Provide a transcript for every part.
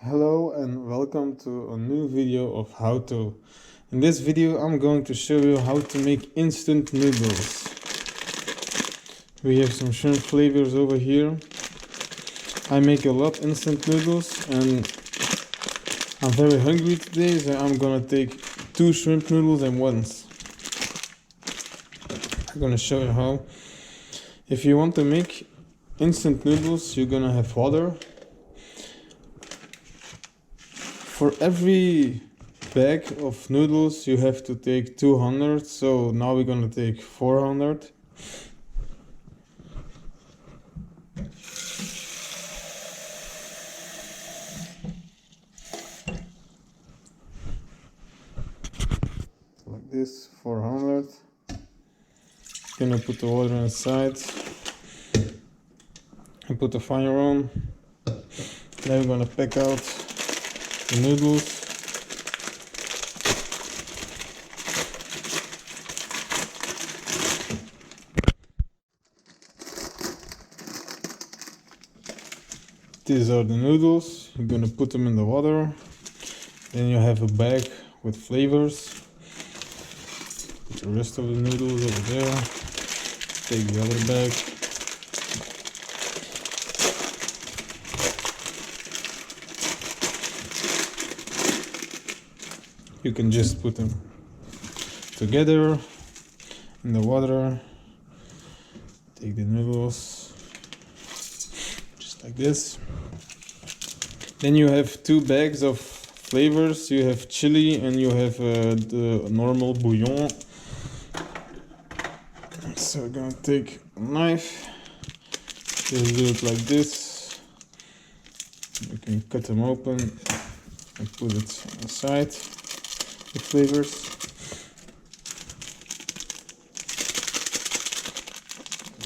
Hello and welcome to a new video of how to. In this video I'm going to show you how to make instant noodles. We have some shrimp flavors over here. I make a lot instant noodles and I'm very hungry today, so I'm gonna take 2 shrimp noodles at once. I'm gonna show you how. If you want to make instant noodles, you're gonna have water. For every bag of noodles you have to take 200, so now we're gonna take 400. Like this, 400. Gonna put the water inside and put the fire on. Then we're gonna pack out the noodles. These are the noodles. You're gonna put them in the water. Then you have a bag with flavors. Put the rest of the noodles over there. Take the other bag. You can just put them together in the water. Take the noodles just like this. Then you have 2 bags of flavors. You have chili and you have the normal bouillon. So we're gonna take a knife. Just do it like this. You can cut them open and put it inside the flavors.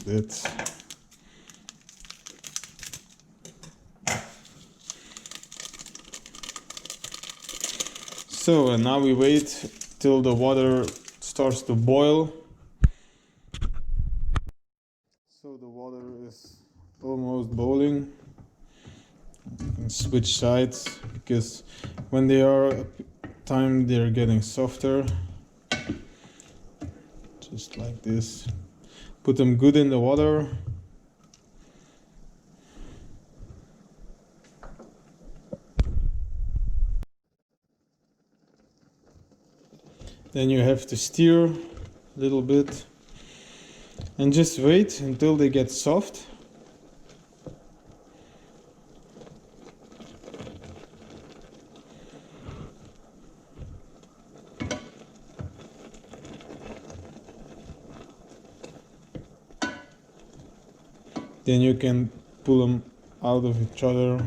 That. So and now we wait till the water starts to boil. So the water is almost boiling. You can switch sides because when they are time they're getting softer. Just like this. Put them good in the water. Then you have to stir a little bit and just wait until they get soft. Then you can pull them out of each other.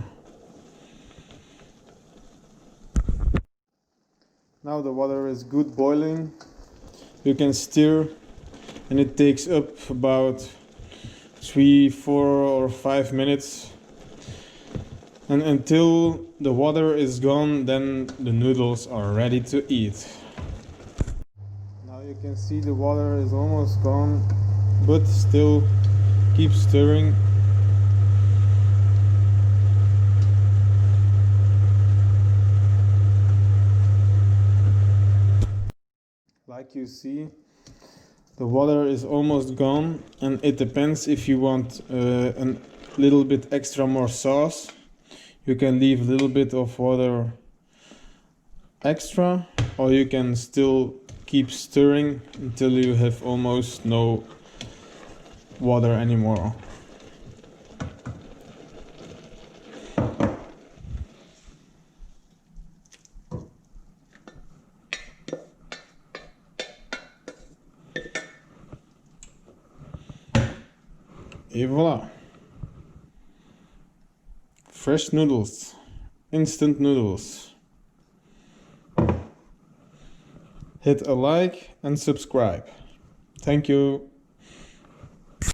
Now the water is good boiling. You can stir and it takes up about 3, 4 or 5 minutes. And until the water is gone, then the noodles are ready to eat. Now you can see the water is almost gone, but still keep stirring. Like you see, the water is almost gone, and it depends if you want a little bit extra more sauce. You can leave a little bit of water extra, or you can still keep stirring until you have almost no water anymore. Et voilà. Fresh noodles, instant noodles. Hit a like and subscribe. Thank you.